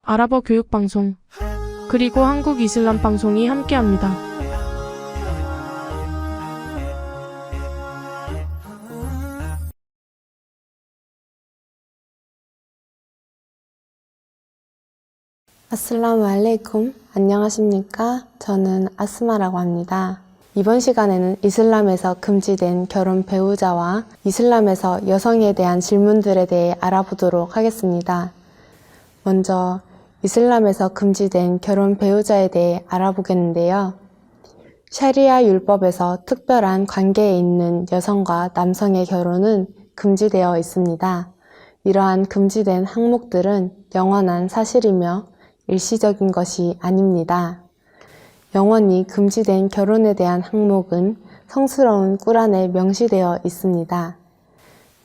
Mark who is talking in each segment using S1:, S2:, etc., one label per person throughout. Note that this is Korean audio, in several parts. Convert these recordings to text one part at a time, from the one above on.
S1: 아랍어 교육방송, 그리고 한국 이슬람 방송이 함께합니다.
S2: 아슬라무 알레이쿰. 안녕하십니까? 저는 아스마라고 합니다. 이번 시간에는 이슬람에서 금지된 결혼 배우자와 이슬람에서 여성에 대한 질문들에 대해 알아보도록 하겠습니다. 먼저 이슬람에서 금지된 결혼 배우자에 대해 알아보겠는데요. 샤리아 율법에서 특별한 관계에 있는 여성과 남성의 결혼은 금지되어 있습니다. 이러한 금지된 항목들은 영원한 사실이며 일시적인 것이 아닙니다. 영원히 금지된 결혼에 대한 항목은 성스러운 꾸란에 명시되어 있습니다.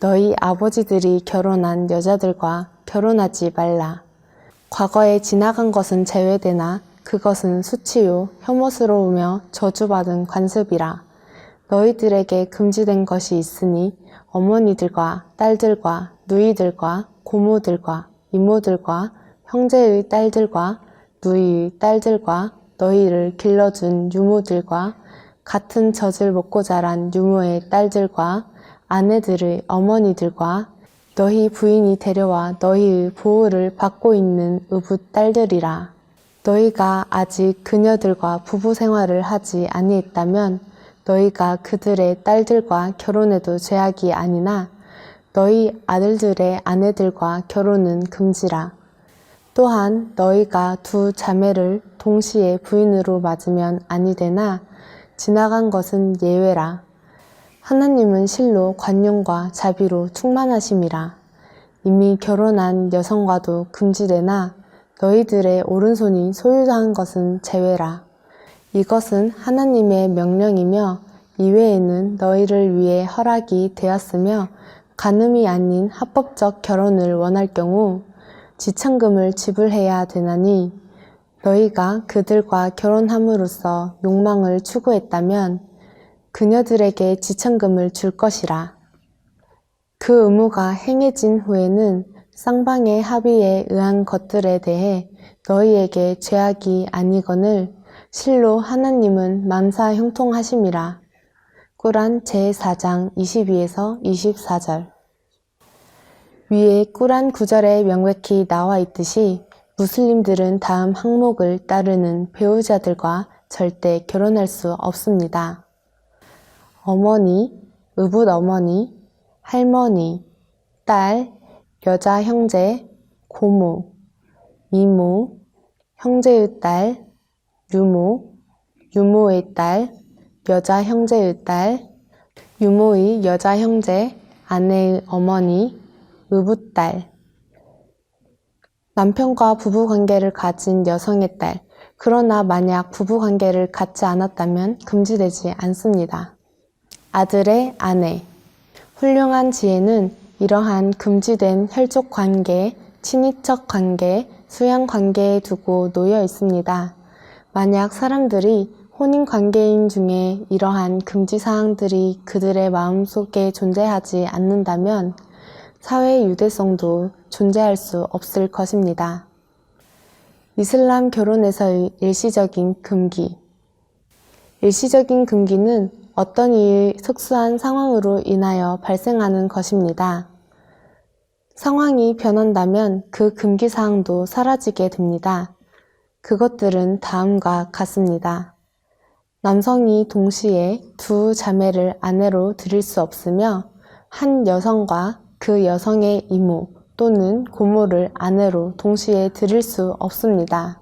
S2: 너희 아버지들이 결혼한 여자들과 결혼하지 말라. 과거에 지나간 것은 제외되나 그것은 수치요 혐오스러우며 저주받은 관습이라. 너희들에게 금지된 것이 있으니 어머니들과 딸들과 누이들과 고모들과 이모들과 형제의 딸들과 누이의 딸들과 너희를 길러준 유모들과 같은 젖을 먹고 자란 유모의 딸들과 아내들의 어머니들과 너희 부인이 데려와 너희의 보호를 받고 있는 의붓 딸들이라. 너희가 아직 그녀들과 부부 생활을 하지 아니했다면 너희가 그들의 딸들과 결혼해도 죄악이 아니나 너희 아들들의 아내들과 결혼은 금지라. 또한 너희가 두 자매를 동시에 부인으로 맞으면 아니 되나 지나간 것은 예외라. 하나님은 실로 관용과 자비로 충만하심이라. 이미 결혼한 여성과도 금지되나 너희들의 오른손이 소유한 것은 제외라. 이것은 하나님의 명령이며 이외에는 너희를 위해 허락이 되었으며 간음이 아닌 합법적 결혼을 원할 경우 지참금을 지불해야 되나니 너희가 그들과 결혼함으로써 욕망을 추구했다면 그녀들에게 지참금을 줄 것이라. 그 의무가 행해진 후에는 쌍방의 합의에 의한 것들에 대해 너희에게 죄악이 아니거늘 실로 하나님은 만사 형통하심이라. 꾸란 제4장 22에서 24절. 위에 꾸란 구절에 명백히 나와 있듯이 무슬림들은 다음 항목을 따르는 배우자들과 절대 결혼할 수 없습니다. 어머니, 의붓 어머니, 할머니, 딸, 여자 형제, 고모, 이모, 형제의 딸, 유모, 유모의 딸, 여자 형제의 딸, 유모의 여자 형제, 아내의 어머니, 의붓딸, 남편과 부부관계를 가진 여성의 딸, 그러나 만약 부부관계를 갖지 않았다면 금지되지 않습니다. 아들의 아내, 훌륭한 지혜는 이러한 금지된 혈족관계, 친인척 관계, 수양관계에 두고 놓여 있습니다. 만약 사람들이 혼인관계인 중에 이러한 금지사항들이 그들의 마음속에 존재하지 않는다면 사회 유대성도 존재할 수 없을 것입니다. 이슬람 결혼에서의 일시적인 금기. 일시적인 금기는 어떤 이의 특수한 상황으로 인하여 발생하는 것입니다. 상황이 변한다면 그 금기사항도 사라지게 됩니다. 그것들은 다음과 같습니다. 남성이 동시에 두 자매를 아내로 들일 수 없으며 한 여성과 그 여성의 이모 또는 고모를 아내로 동시에 들일 수 없습니다.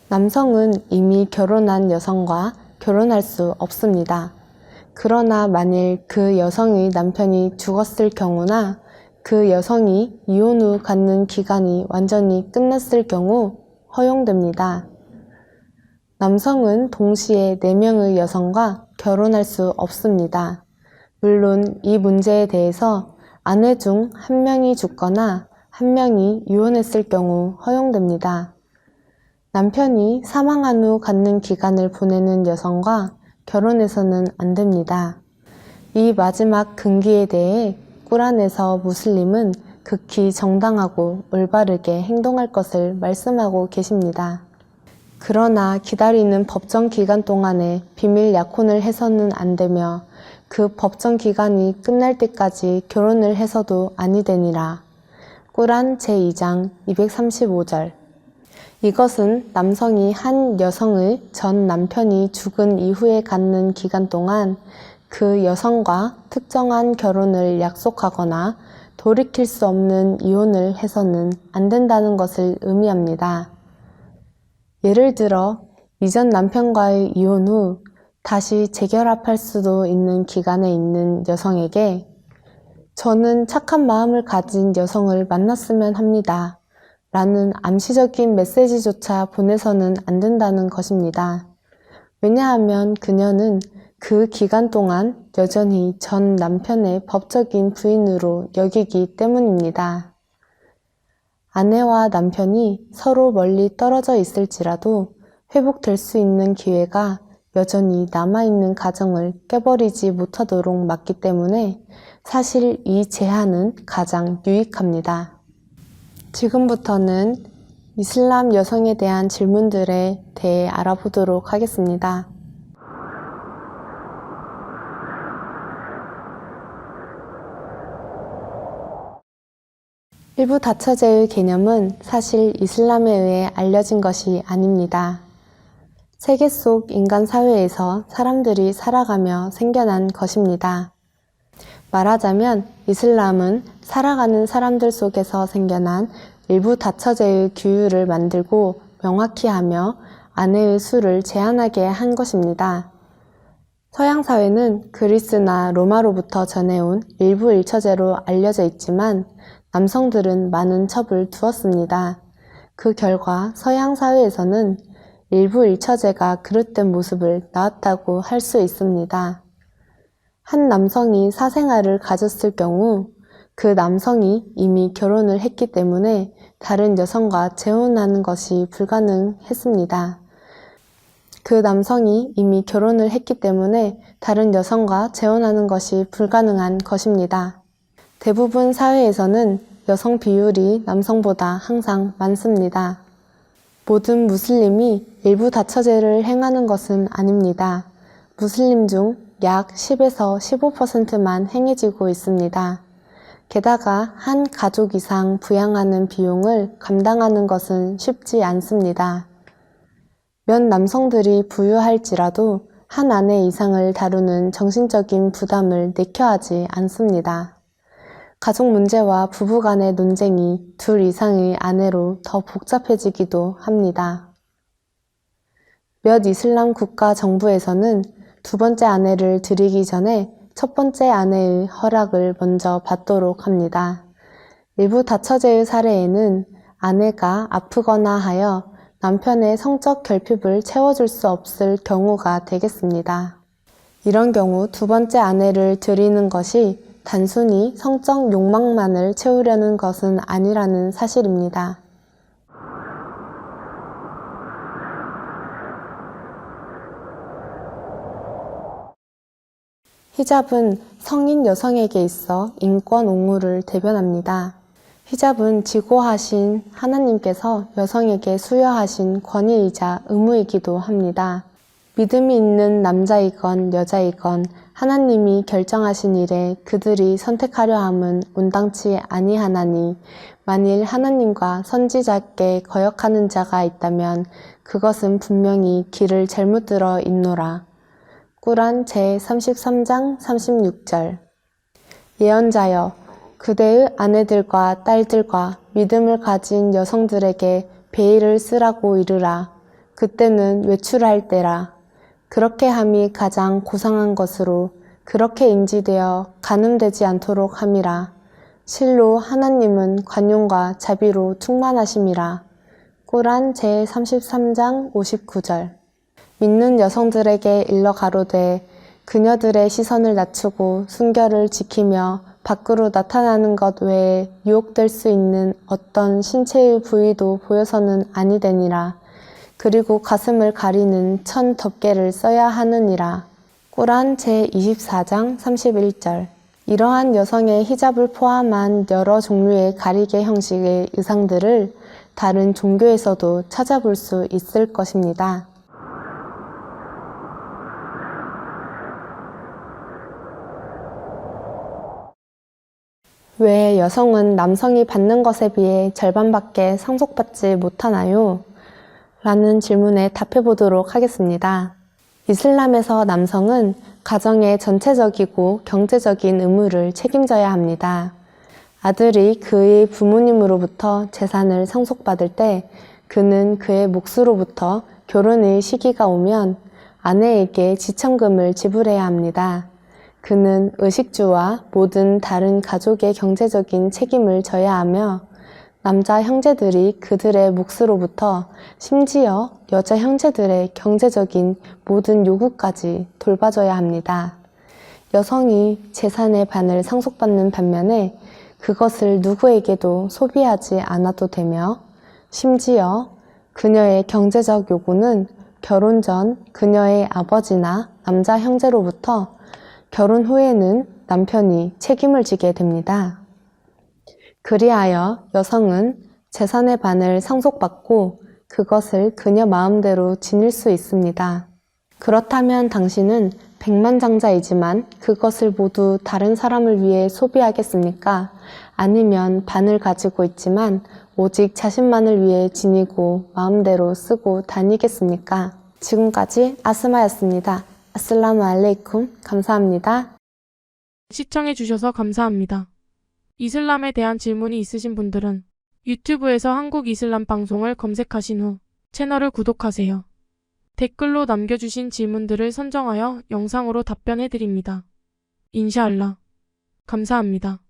S2: 남성은 이미 결혼한 여성과 결혼할 수 없습니다. 그러나 만일 그 여성의 남편이 죽었을 경우나 그 여성이 이혼 후 갖는 기간이 완전히 끝났을 경우 허용됩니다. 남성은 동시에 4명의 여성과 결혼할 수 없습니다. 물론 이 문제에 대해서 아내 중 1명이 죽거나 1명이 이혼했을 경우 허용됩니다. 남편이 사망한 후 갖는 기간을 보내는 여성과 결혼해서는 안 됩니다. 이 마지막 금기에 대해 꾸란에서 무슬림은 극히 정당하고 올바르게 행동할 것을 말씀하고 계십니다. 그러나 기다리는 법정 기간 동안에 비밀 약혼을 해서는 안 되며 그 법정 기간이 끝날 때까지 결혼을 해서도 아니 되니라. 꾸란 제2장 235절. 이것은 남성이 한 여성의 전 남편이 죽은 이후에 갖는 기간 동안 그 여성과 특정한 결혼을 약속하거나 돌이킬 수 없는 이혼을 해서는 안 된다는 것을 의미합니다. 예를 들어 이전 남편과의 이혼 후 다시 재결합할 수도 있는 기간에 있는 여성에게 저는 착한 마음을 가진 여성을 만났으면 합니다. 라는 암시적인 메시지조차 보내서는 안 된다는 것입니다. 왜냐하면 그녀는 그 기간 동안 여전히 전 남편의 법적인 부인으로 여기기 때문입니다. 아내와 남편이 서로 멀리 떨어져 있을지라도 회복될 수 있는 기회가 여전히 남아있는 가정을 깨버리지 못하도록 막기 때문에 사실 이 제한은 가장 유익합니다. 지금부터는 이슬람 여성에 대한 질문들에 대해 알아보도록 하겠습니다. 일부 다처제의 개념은 사실 이슬람에 의해 알려진 것이 아닙니다. 세계 속 인간 사회에서 사람들이 살아가며 생겨난 것입니다. 말하자면 이슬람은 살아가는 사람들 속에서 생겨난 일부 다처제의 규율을 만들고 명확히 하며 아내의 수를 제한하게 한 것입니다. 서양 사회는 그리스나 로마로부터 전해온 일부 일처제로 알려져 있지만 남성들은 많은 첩을 두었습니다. 그 결과 서양 사회에서는 일부 일처제가 그릇된 모습을 나왔다고 할 수 있습니다. 한 남성이 사생아를 가졌을 경우 그 남성이 이미 결혼을 했기 때문에 다른 여성과 재혼하는 것이 불가능했습니다. 그 남성이 이미 결혼을 했기 때문에 다른 여성과 재혼하는 것이 불가능한 것입니다. 대부분 사회에서는 여성 비율이 남성보다 항상 많습니다. 모든 무슬림이 일부 다처제를 행하는 것은 아닙니다. 무슬림 중 약 10에서 15%만 행해지고 있습니다. 게다가 한 가족 이상 부양하는 비용을 감당하는 것은 쉽지 않습니다. 몇 남성들이 부유할지라도 한 아내 이상을 다루는 정신적인 부담을 내켜하지 않습니다. 가족 문제와 부부 간의 논쟁이 둘 이상의 아내로 더 복잡해지기도 합니다. 몇 이슬람 국가 정부에서는 두 번째 아내를 들이기 전에 첫 번째 아내의 허락을 먼저 받도록 합니다. 일부 다처제의 사례에는 아내가 아프거나 하여 남편의 성적 결핍을 채워줄 수 없을 경우가 되겠습니다. 이런 경우 두 번째 아내를 들이는 것이 단순히 성적 욕망만을 채우려는 것은 아니라는 사실입니다. 히잡은 성인 여성에게 있어 인권 옹호를 대변합니다. 히잡은 지고하신 하나님께서 여성에게 수여하신 권위이자 의무이기도 합니다. 믿음이 있는 남자이건 여자이건 하나님이 결정하신 일에 그들이 선택하려 함은 온당치 아니하나니 만일 하나님과 선지자께 거역하는 자가 있다면 그것은 분명히 길을 잘못 들어 있노라. 꾸란 제33장 36절. 예언자여, 그대의 아내들과 딸들과 믿음을 가진 여성들에게 베일을 쓰라고 이르라. 그때는 외출할 때라. 그렇게 함이 가장 고상한 것으로 그렇게 인지되어 간음되지 않도록 함이라. 실로 하나님은 관용과 자비로 충만하심이라. 꾸란 제33장 59절. 믿는 여성들에게 일러 가로되 그녀들의 시선을 낮추고 순결을 지키며 밖으로 나타나는 것 외에 유혹될 수 있는 어떤 신체의 부위도 보여서는 아니되니라. 그리고 가슴을 가리는 천 덮개를 써야 하느니라. 꾸란 제24장 31절. 이러한 여성의 히잡을 포함한 여러 종류의 가리개 형식의 의상들을 다른 종교에서도 찾아볼 수 있을 것입니다. 왜 여성은 남성이 받는 것에 비해 절반밖에 상속받지 못하나요? 라는 질문에 답해 보도록 하겠습니다. 이슬람에서 남성은 가정의 전체적이고 경제적인 의무를 책임져야 합니다. 아들이 그의 부모님으로부터 재산을 상속받을 때 그는 그의 몫으로부터 결혼의 시기가 오면 아내에게 지참금을 지불해야 합니다. 그는 의식주와 모든 다른 가족의 경제적인 책임을 져야 하며 남자 형제들이 그들의 몫으로부터 심지어 여자 형제들의 경제적인 모든 요구까지 돌봐줘야 합니다. 여성이 재산의 반을 상속받는 반면에 그것을 누구에게도 소비하지 않아도 되며 심지어 그녀의 경제적 요구는 결혼 전 그녀의 아버지나 남자 형제로부터 결혼 후에는 남편이 책임을 지게 됩니다. 그리하여 여성은 재산의 반을 상속받고 그것을 그녀 마음대로 지닐 수 있습니다. 그렇다면 당신은 백만장자이지만 그것을 모두 다른 사람을 위해 소비하겠습니까? 아니면 반을 가지고 있지만 오직 자신만을 위해 지니고 마음대로 쓰고 다니겠습니까? 지금까지 아스마였습니다. 아슬라무 알레이쿰. 감사합니다.
S1: 시청해주셔서 감사합니다. 이슬람에 대한 질문이 있으신 분들은 유튜브에서 한국 이슬람 방송을 검색하신 후 채널을 구독하세요. 댓글로 남겨주신 질문들을 선정하여 영상으로 답변해드립니다. 인샤알라. 감사합니다.